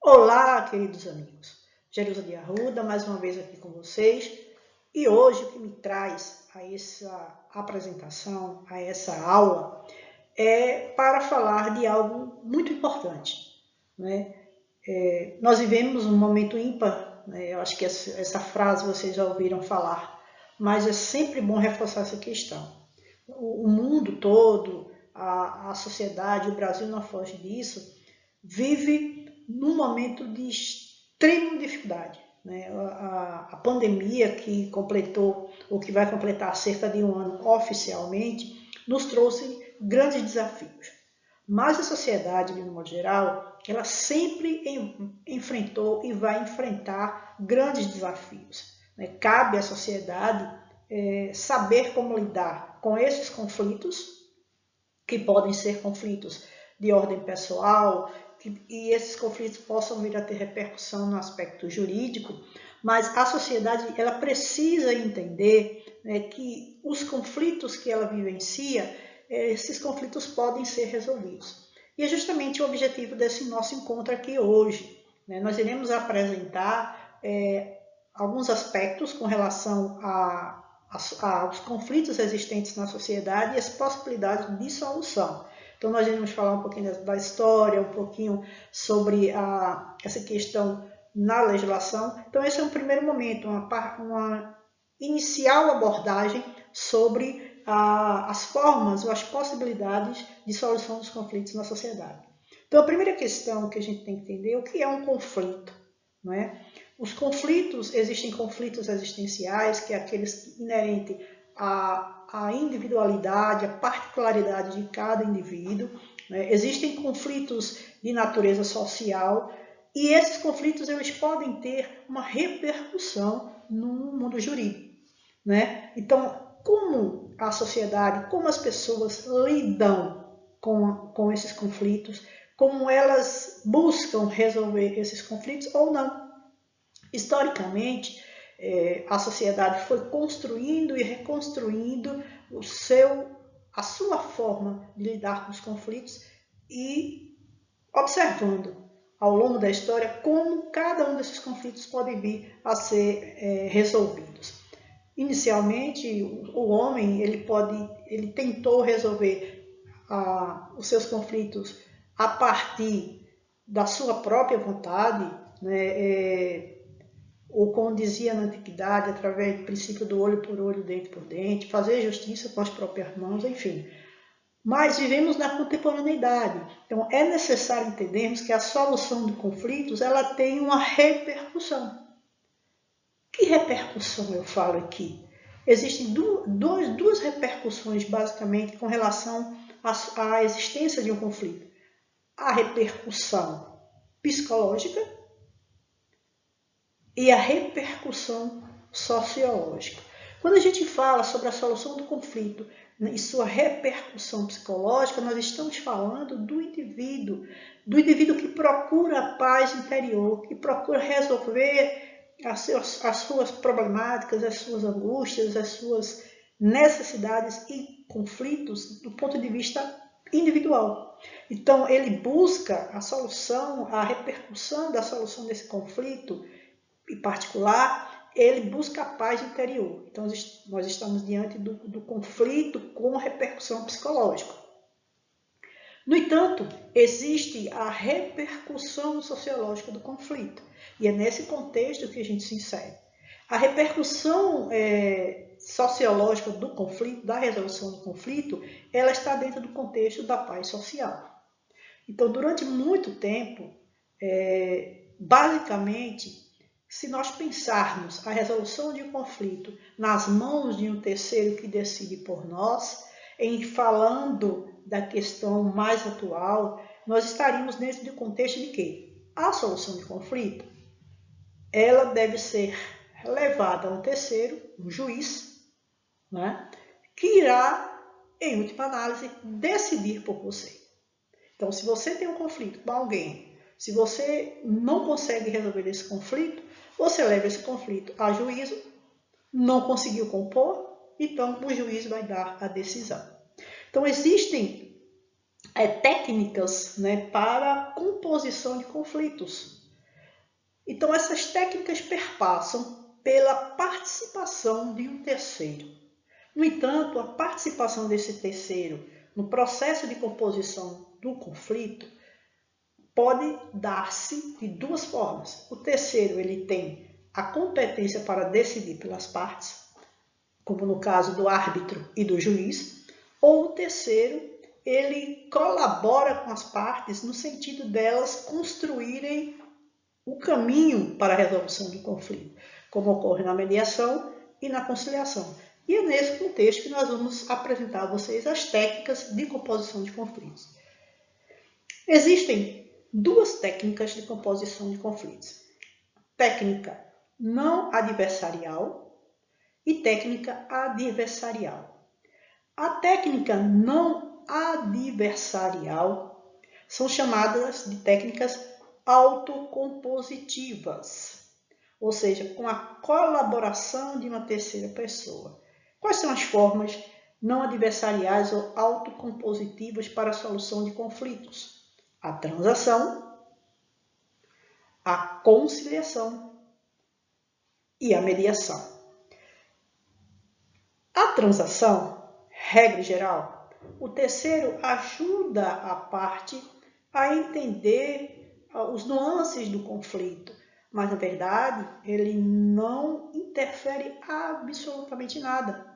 Olá, queridos amigos. Jerusa de Arruda, mais uma vez aqui com vocês. E hoje o que me traz a essa apresentação, a essa aula, é para falar de algo muito importante, né? Nós vivemos um momento ímpar, né? Eu acho que essa frase vocês já ouviram falar, mas é sempre bom reforçar essa questão. O mundo todo, a sociedade, o Brasil não foge disso, vive num momento de extrema dificuldade, né? A pandemia que completou, ou que vai completar cerca de um ano oficialmente, nos trouxe grandes desafios. Mas a sociedade, de um modo geral, ela sempre enfrentou e vai enfrentar grandes desafios, né? Cabe à sociedade saber como lidar com esses conflitos, que podem ser conflitos de ordem pessoal, e esses conflitos possam vir a ter repercussão no aspecto jurídico, mas a sociedade ela precisa entender, né, que os conflitos que ela vivencia, esses conflitos podem ser resolvidos. E é justamente o objetivo desse nosso encontro aqui hoje, né? Nós iremos apresentar alguns aspectos com relação aos conflitos existentes na sociedade e as possibilidades de solução. Então, nós iremos falar um pouquinho da história, um pouquinho sobre essa questão na legislação. Então, esse é um primeiro momento, uma inicial abordagem sobre as formas ou as possibilidades de solução dos conflitos na sociedade. Então, a primeira questão que a gente tem que entender é o que é um conflito, não é? Os conflitos, existem conflitos existenciais, que é aqueles inerentes à individualidade, à particularidade de cada indivíduo, né? Existem conflitos de natureza social e esses conflitos eles podem ter uma repercussão no mundo jurídico, né? Então, como a sociedade, como as pessoas lidam com esses conflitos, como elas buscam resolver esses conflitos ou não. Historicamente, a sociedade foi construindo e reconstruindo a sua forma de lidar com os conflitos e observando ao longo da história como cada um desses conflitos pode vir a ser resolvidos. Inicialmente, o homem ele tentou resolver os seus conflitos a partir da sua própria vontade, né? Ou como dizia na antiguidade, através do princípio do olho por olho, dente por dente, fazer justiça com as próprias mãos, enfim. Mas vivemos na contemporaneidade, então é necessário entendermos que a solução de conflitos ela tem uma repercussão. Que repercussão eu falo aqui? Existem duas repercussões, basicamente, com relação à existência de um conflito. A repercussão psicológica e a repercussão sociológica. Quando a gente fala sobre a solução do conflito e sua repercussão psicológica, nós estamos falando do indivíduo que procura a paz interior, que procura resolver as suas problemáticas, as suas angústias, as suas necessidades e conflitos do ponto de vista individual. Então, ele busca a solução, a repercussão da solução desse conflito em particular, ele busca a paz interior. Então, nós estamos diante do conflito com repercussão psicológica. No entanto, existe a repercussão sociológica do conflito. E é nesse contexto que a gente se insere. A repercussão sociológica do conflito, da resolução do conflito, ela está dentro do contexto da paz social. Então, durante muito tempo, basicamente, se nós pensarmos a resolução de um conflito nas mãos de um terceiro que decide por nós, em falando da questão mais atual, nós estaríamos dentro do contexto de quê? A solução de conflito, ela deve ser levada a um terceiro, um juiz, né, que irá, em última análise, decidir por você. Então, se você tem um conflito com alguém, se você não consegue resolver esse conflito, você leva esse conflito a juízo, não conseguiu compor, então o juiz vai dar a decisão. Então, existem técnicas, né, para a composição de conflitos. Então, essas técnicas perpassam pela participação de um terceiro. No entanto, a participação desse terceiro no processo de composição do conflito pode dar-se de duas formas. O terceiro, ele tem a competência para decidir pelas partes, como no caso do árbitro e do juiz, ou o terceiro, ele colabora com as partes no sentido delas construírem o caminho para a resolução do conflito, como ocorre na mediação e na conciliação. E é nesse contexto que nós vamos apresentar a vocês as técnicas de composição de conflitos. Existem duas técnicas de composição de conflitos: técnica não adversarial e técnica adversarial. A técnica não adversarial são chamadas de técnicas autocompositivas, ou seja, com a colaboração de uma terceira pessoa. Quais são as formas não adversariais ou autocompositivas para a solução de conflitos? A transação, a conciliação e a mediação. A transação, regra geral, o terceiro ajuda a parte a entender os nuances do conflito, mas na verdade ele não interfere absolutamente nada.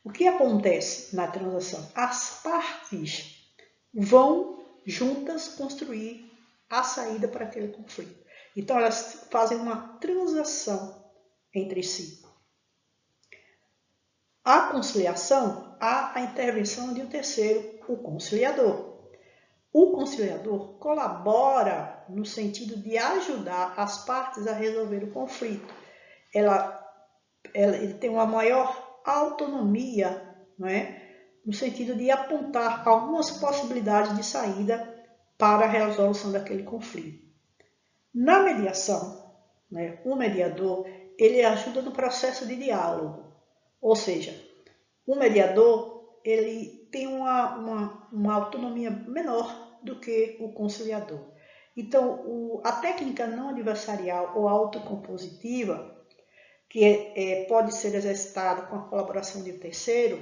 O que acontece na transação? As partes vão juntas construir a saída para aquele conflito. Então elas fazem uma transação entre si. A conciliação, há a intervenção de um terceiro, o conciliador. O conciliador colabora no sentido de ajudar as partes a resolver o conflito. Ele tem uma maior autonomia, não é? No sentido de apontar algumas possibilidades de saída para a resolução daquele conflito. Na mediação, né, o mediador ele ajuda no processo de diálogo, ou seja, o mediador ele tem uma autonomia menor do que o conciliador. Então, a técnica não adversarial ou autocompositiva, que pode ser exercitada com a colaboração de um terceiro,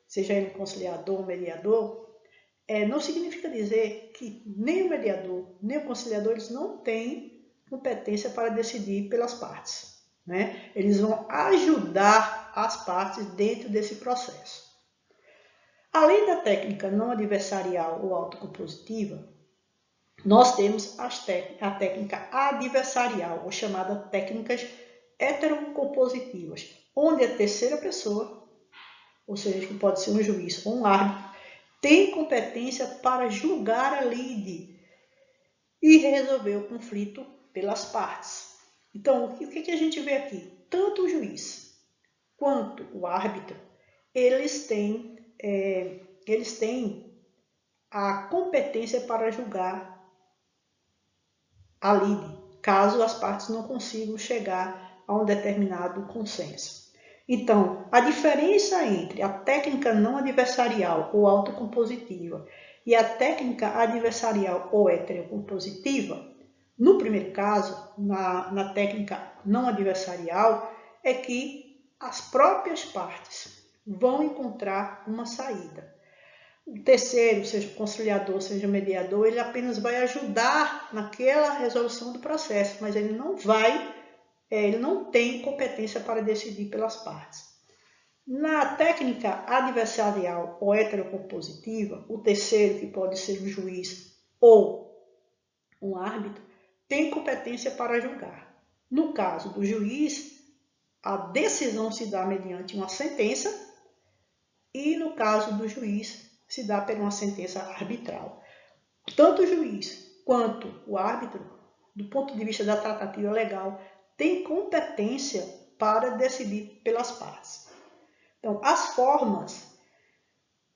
seja ele um conciliador ou mediador, não significa dizer que nem o mediador, nem o conciliador eles não têm competência para decidir pelas partes, né? Eles vão ajudar as partes dentro desse processo. Além da técnica não adversarial ou autocompositiva, nós temos a técnica adversarial, ou chamada técnicas heterocompositivas, onde a terceira pessoa, ou seja, que pode ser um juiz ou um árbitro, tem competência para julgar a lide e resolver o conflito pelas partes. Então, o que a gente vê aqui? Tanto o juiz quanto o árbitro, eles têm a competência para julgar a lide, caso as partes não consigam chegar a um determinado consenso. Então, a diferença entre a técnica não adversarial ou autocompositiva e a técnica adversarial ou heterocompositiva, no primeiro caso, na técnica não adversarial, é que as próprias partes vão encontrar uma saída. O terceiro, seja o conciliador, seja o mediador, ele apenas vai ajudar naquela resolução do processo, mas ele não tem competência para decidir pelas partes. Na técnica adversarial ou heterocompositiva, o terceiro, que pode ser um juiz ou um árbitro, tem competência para julgar. No caso do juiz, a decisão se dá mediante uma sentença e no caso do juiz, se dá por uma sentença arbitral. Tanto o juiz quanto o árbitro, do ponto de vista da tratativa legal, tem competência para decidir pelas partes. Então, as formas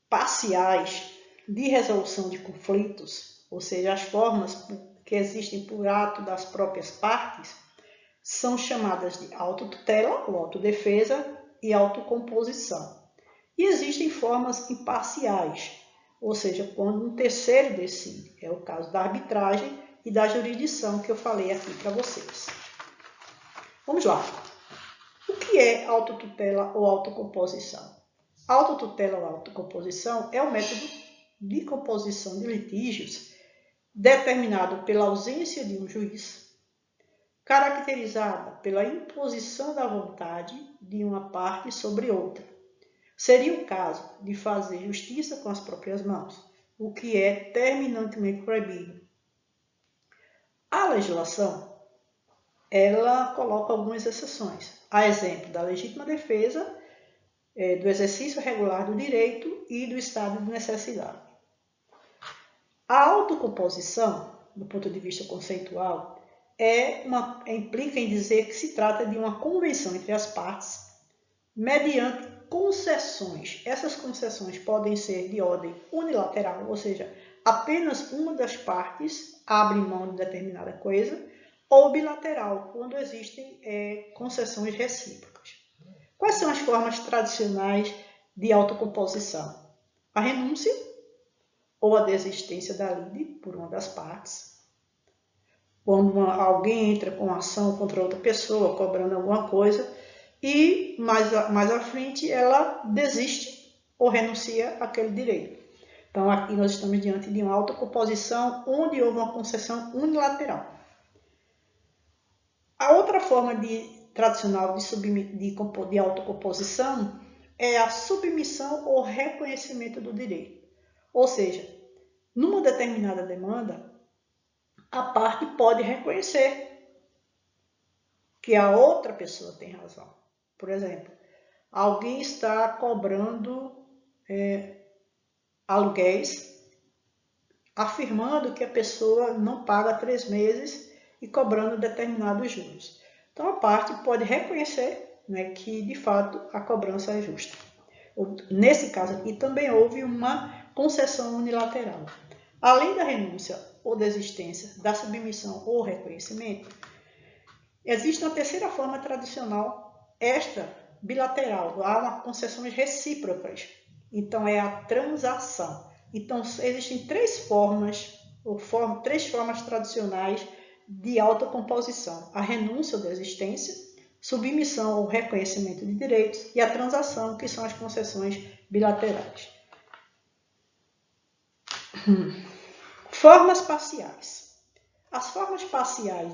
parciais de resolução de conflitos, ou seja, as formas que existem por ato das próprias partes, são chamadas de autotutela ou autodefesa e autocomposição. E existem formas imparciais, ou seja, quando um terceiro decide, é o caso da arbitragem e da jurisdição que eu falei aqui para vocês. Vamos lá. O que é autotutela ou autocomposição? Autotutela ou autocomposição é o método de composição de litígios determinado pela ausência de um juiz, caracterizada pela imposição da vontade de uma parte sobre outra. Seria o caso de fazer justiça com as próprias mãos, o que é terminantemente proibido. A legislação, ela coloca algumas exceções, a exemplo da legítima defesa, do exercício regular do direito e do estado de necessidade. A autocomposição, do ponto de vista conceitual, implica em dizer que se trata de uma convenção entre as partes, mediante concessões. Essas concessões podem ser de ordem unilateral, ou seja, apenas uma das partes abre mão de determinada coisa, ou bilateral, quando existem concessões recíprocas. Quais são as formas tradicionais de autocomposição? A renúncia ou a desistência da lide por uma das partes. Quando alguém entra com ação contra outra pessoa, cobrando alguma coisa, e mais à frente ela desiste ou renuncia àquele direito. Então aqui nós estamos diante de uma autocomposição onde houve uma concessão unilateral. A outra forma tradicional de autocomposição é a submissão ou reconhecimento do direito. Ou seja, numa determinada demanda, a parte pode reconhecer que a outra pessoa tem razão. Por exemplo, alguém está cobrando aluguéis, afirmando que a pessoa não paga 3 meses e cobrando determinados juros. Então, a parte pode reconhecer, né, que, de fato, a cobrança é justa. Nesse caso aqui, também houve uma concessão unilateral. Além da renúncia ou desistência, da submissão ou reconhecimento, existe uma terceira forma tradicional, esta bilateral, há concessões recíprocas. Então, é a transação. Então, existem três formas tradicionais de autocomposição: a renúncia ou desistência, submissão ou reconhecimento de direitos e a transação, que são as concessões bilaterais. Formas parciais. As formas parciais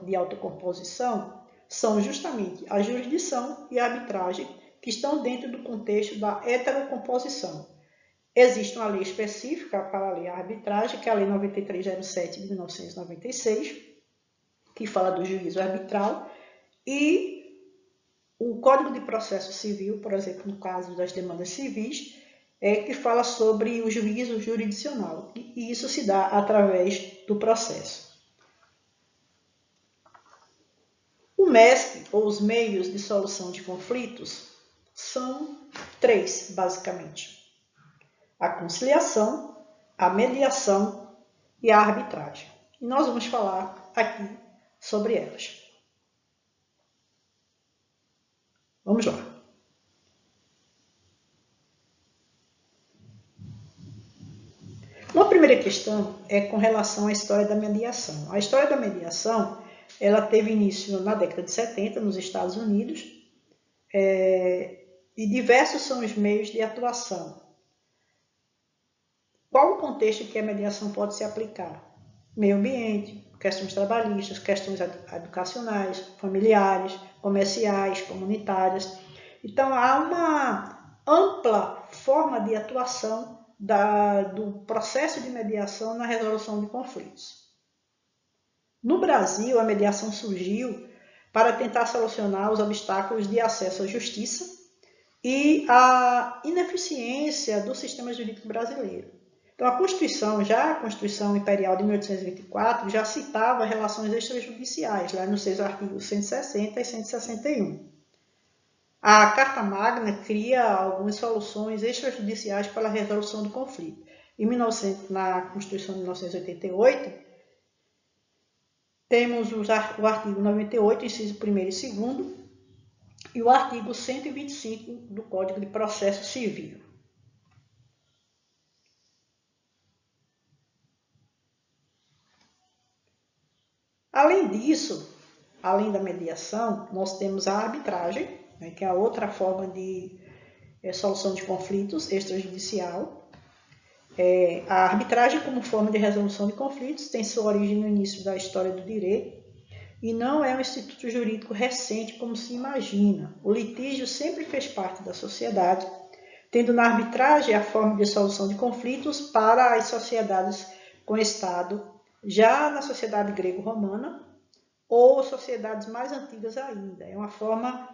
de autocomposição são justamente a jurisdição e a arbitragem, que estão dentro do contexto da heterocomposição. Existe uma lei específica para a lei da arbitragem, que é a Lei 9307 de 1996, que fala do juízo arbitral, e o Código de Processo Civil, por exemplo, no caso das demandas civis, que fala sobre o juízo jurisdicional, e isso se dá através do processo. O MESC, ou os meios de solução de conflitos, são 3, basicamente: a conciliação, a mediação e a arbitragem. E nós vamos falar aqui sobre elas. Vamos lá. Uma primeira questão é com relação à história da mediação. A história da mediação, ela teve início na década de 70 nos Estados Unidos, e diversos são os meios de atuação. Qual o contexto que a mediação pode se aplicar? Meio ambiente, questões trabalhistas, questões educacionais, familiares, comerciais, comunitárias. Então, há uma ampla forma de atuação do processo de mediação na resolução de conflitos. No Brasil, a mediação surgiu para tentar solucionar os obstáculos de acesso à justiça e a ineficiência do sistema jurídico brasileiro. Então, a Constituição Imperial de 1824 já citava relações extrajudiciais, lá nos seus artigos 160 e 161. A Carta Magna cria algumas soluções extrajudiciais para a resolução do conflito. Na Constituição de 1988, temos o artigo 98, inciso 1º e 2º, e o artigo 125 do Código de Processo Civil. Além disso, além da mediação, nós temos a arbitragem, né, que é a outra forma de solução de conflitos extrajudicial. A arbitragem, como forma de resolução de conflitos, tem sua origem no início da história do direito e não é um instituto jurídico recente como se imagina. O litígio sempre fez parte da sociedade, tendo na arbitragem a forma de solução de conflitos para as sociedades com Estado, já na sociedade grego-romana ou sociedades mais antigas ainda. É uma forma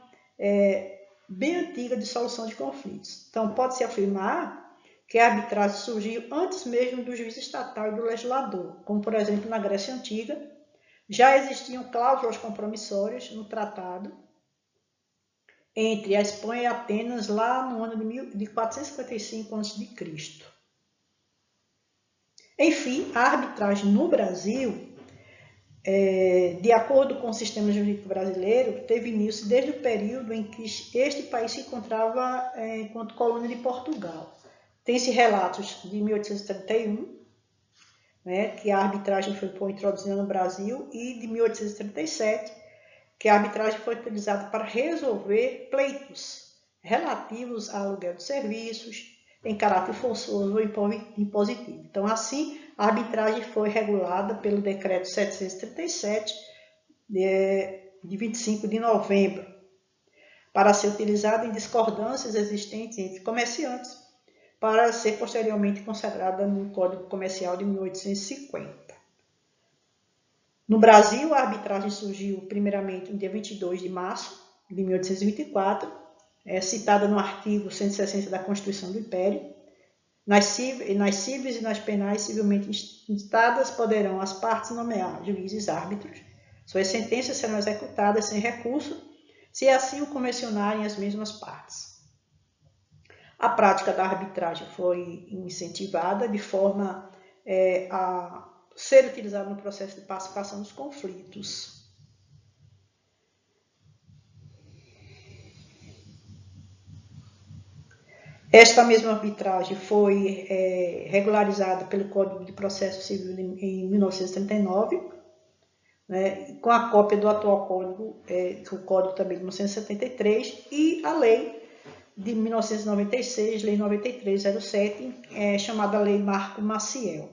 bem antiga de solução de conflitos. Então, pode-se afirmar que a arbitragem surgiu antes mesmo do juiz estatal e do legislador, como, por exemplo, na Grécia Antiga. Já existiam cláusulas compromissórias no tratado entre a Espanha e Atenas lá no ano de 455 a.C. Enfim, a arbitragem no Brasil, de acordo com o sistema jurídico brasileiro, teve início desde o período em que este país se encontrava enquanto colônia de Portugal. Tem-se relatos de 1831, né, que a arbitragem foi introduzida no Brasil, e de 1837, que a arbitragem foi utilizada para resolver pleitos relativos ao aluguel de serviços em caráter forçoso ou impositivo. Então, assim, a arbitragem foi regulada pelo Decreto 737, de 25 de novembro, para ser utilizada em discordâncias existentes entre comerciantes, para ser posteriormente consagrada no Código Comercial de 1850. No Brasil, a arbitragem surgiu primeiramente no dia 22 de março de 1824, citada no artigo 160 da Constituição do Império. Nas cíveis e nas penais civilmente instadas poderão as partes nomear juízes árbitros. Suas sentenças serão executadas sem recurso, se assim o convencionarem as mesmas partes. A prática da arbitragem foi incentivada de forma a ser utilizado no processo de pacificação dos conflitos. Esta mesma arbitragem foi regularizada pelo Código de Processo Civil em 1939, né, com a cópia do atual Código, o Código também de 1973, e a Lei de 1996, Lei 9307, chamada Lei Marco Maciel.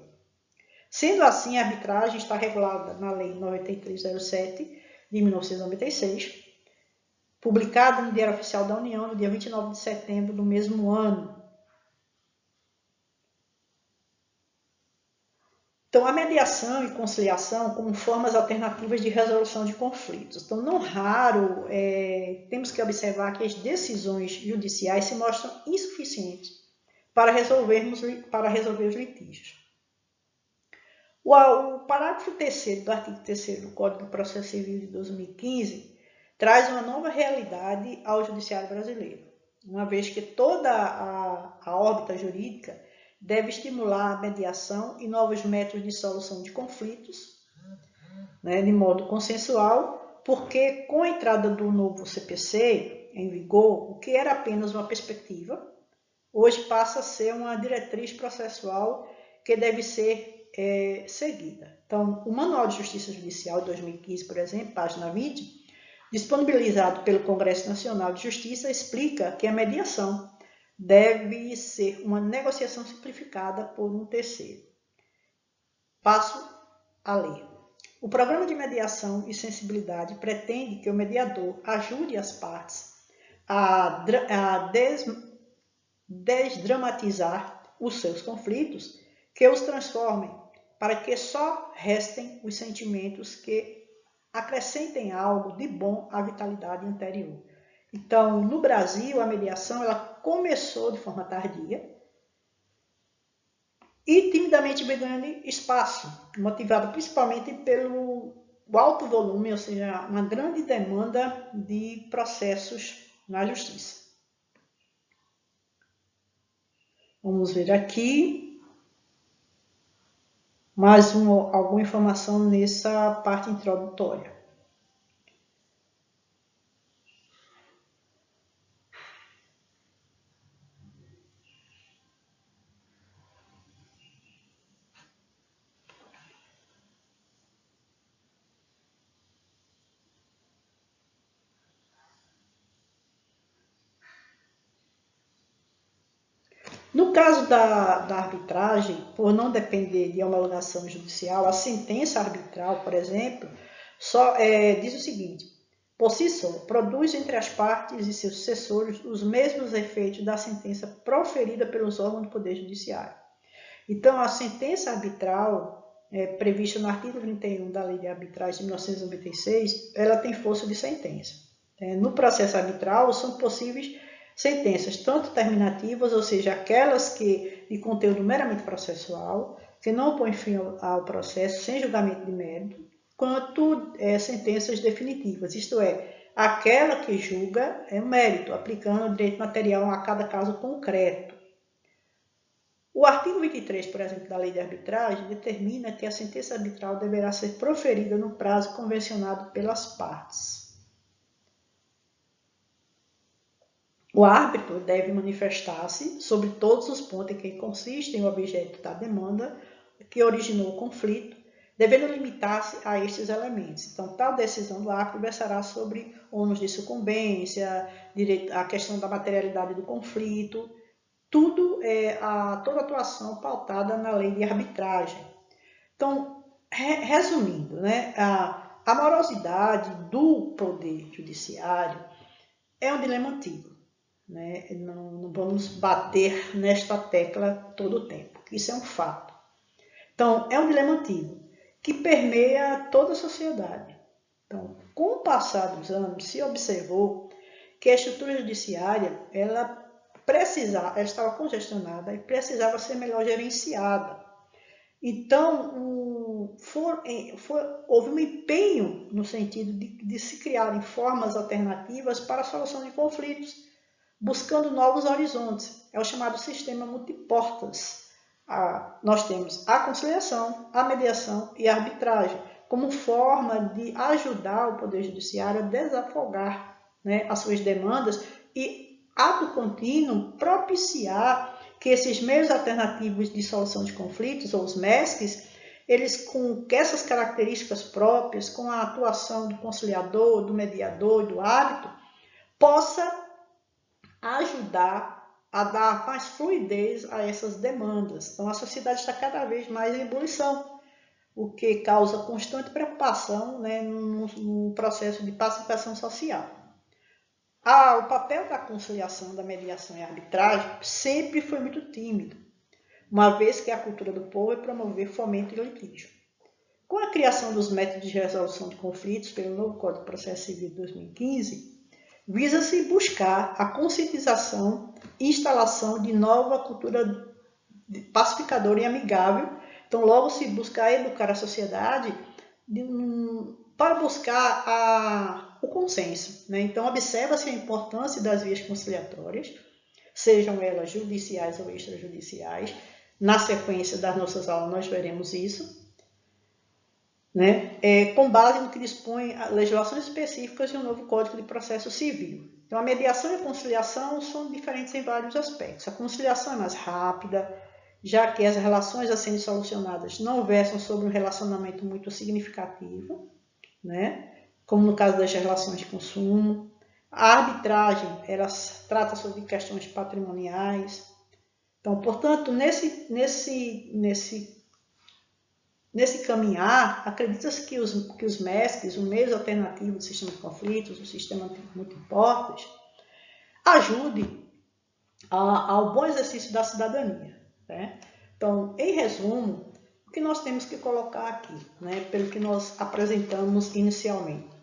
Sendo assim, a arbitragem está regulada na Lei 9307 de 1996, publicada no Diário Oficial da União no dia 29 de setembro do mesmo ano. Então, a mediação e conciliação como formas alternativas de resolução de conflitos. Então, não raro, temos que observar que as decisões judiciais se mostram insuficientes para resolver os litígios. O parágrafo 3º do artigo 3º do Código de Processo Civil de 2015 traz uma nova realidade ao judiciário brasileiro, uma vez que toda a órbita jurídica deve estimular a mediação e novos métodos de solução de conflitos, né, de modo consensual, porque com a entrada do novo CPC em vigor, o que era apenas uma perspectiva, hoje passa a ser uma diretriz processual que deve ser seguida. Então, o Manual de Justiça Judicial de 2015, por exemplo, página 20, disponibilizado pelo Congresso Nacional de Justiça, explica que a mediação deve ser uma negociação simplificada por um terceiro. Passo a ler. O programa de mediação e sensibilidade pretende que o mediador ajude as partes a desdramatizar os seus conflitos, que os transformem para que só restem os sentimentos que acrescentem algo de bom à vitalidade interior. Então, no Brasil, a mediação ela começou de forma tardia e timidamente vem ganhando espaço, motivado principalmente pelo alto volume, ou seja, uma grande demanda de processos na justiça. Vamos ver aqui mais alguma informação nessa parte introdutória. No caso da arbitragem, por não depender de homologação judicial, a sentença arbitral, por exemplo, diz o seguinte: por si só, produz entre as partes e seus sucessores os mesmos efeitos da sentença proferida pelos órgãos do Poder Judiciário. Então, a sentença arbitral, prevista no artigo 31 da Lei de Arbitragem de 1996, ela tem força de sentença. No processo arbitral, são possíveis sentenças tanto terminativas, ou seja, aquelas de conteúdo meramente processual, que não põem fim ao processo sem julgamento de mérito, quanto sentenças definitivas, isto é, aquela que julga o mérito, aplicando o direito material a cada caso concreto. O artigo 23, por exemplo, da Lei de Arbitragem, determina que a sentença arbitral deverá ser proferida no prazo convencionado pelas partes. O árbitro deve manifestar-se sobre todos os pontos em que consiste o objeto da demanda que originou o conflito, devendo limitar-se a estes elementos. Então, tal decisão do árbitro versará sobre ônus de sucumbência, a questão da materialidade do conflito, toda atuação pautada na lei de arbitragem. Então, resumindo, a morosidade do poder judiciário é um dilema antigo. Não vamos bater nesta tecla todo o tempo, isso é um fato. Então, é um dilema antigo que permeia toda a sociedade. Então, com o passar dos anos, se observou que a estrutura judiciária ela estava congestionada e precisava ser melhor gerenciada. Então, houve um empenho no sentido de se criarem formas alternativas para a solução de conflitos, buscando novos horizontes. É o chamado sistema multiportas. Nós temos a conciliação, a mediação e a arbitragem, como forma de ajudar o Poder Judiciário a desafogar as suas demandas e, ato contínuo, propiciar que esses meios alternativos de solução de conflitos, ou os MESCs, eles com essas características próprias, com a atuação do conciliador, do mediador e do árbitro, possa ajudar a dar mais fluidez a essas demandas. Então, a sociedade está cada vez mais em ebulição, o que causa constante preocupação no processo de pacificação social. O papel da conciliação, da mediação e arbitragem sempre foi muito tímido, uma vez que a cultura do povo é promover fomento e litígio. Com a criação dos métodos de resolução de conflitos pelo novo Código de Processo Civil de 2015, visa-se buscar a conscientização e instalação de nova cultura pacificadora e amigável. Então, logo se busca educar a sociedade para buscar o consenso. Então, observa-se a importância das vias conciliatórias, sejam elas judiciais ou extrajudiciais. Na sequência das nossas aulas, nós veremos isso. Com base no que dispõe legislações específicas e o novo Código de Processo Civil. Então, a mediação e a conciliação são diferentes em vários aspectos. A conciliação é mais rápida, já que as relações a serem solucionadas não versam sobre um relacionamento muito significativo, como no caso das relações de consumo. A arbitragem, ela trata sobre questões patrimoniais. Então, portanto, nesse caminhar, acredita-se que os MESCs, o meio alternativo do sistema de conflitos, o sistema multiportas, ajude ao bom exercício da cidadania. Então, em resumo, o que nós temos que colocar aqui, pelo que nós apresentamos inicialmente.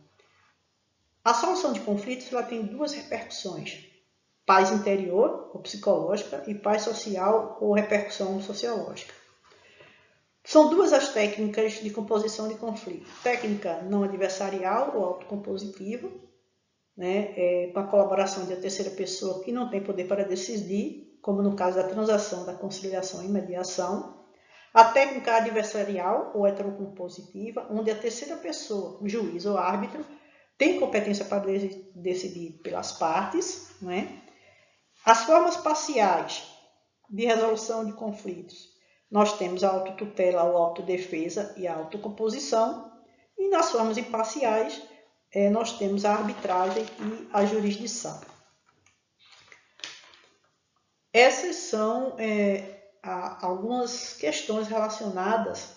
A solução de conflitos ela tem duas repercussões: paz interior, ou psicológica, e paz social, ou repercussão sociológica. São duas as técnicas de composição de conflito. Técnica não adversarial ou autocompositiva, com a colaboração de uma terceira pessoa que não tem poder para decidir, como no caso da transação, da conciliação e mediação. A técnica adversarial ou heterocompositiva, onde a terceira pessoa, o juiz ou árbitro, tem competência para decidir pelas partes. As formas parciais de resolução de conflitos. Nós temos a autotutela ou autodefesa e a autocomposição. E nas formas imparciais, nós temos a arbitragem e a jurisdição. Essas são algumas questões relacionadas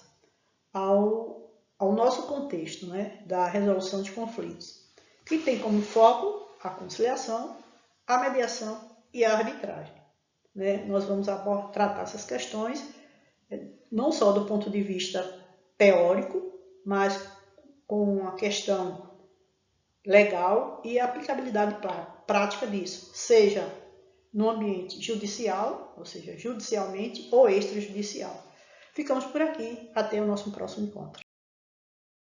ao nosso contexto, né, da resolução de conflitos, que tem como foco a conciliação, a mediação e a arbitragem. Né? Nós vamos tratar essas questões não só do ponto de vista teórico, mas com a questão legal e a aplicabilidade prática disso, seja no ambiente judicial, ou seja, judicialmente ou extrajudicial. Ficamos por aqui, até o nosso próximo encontro.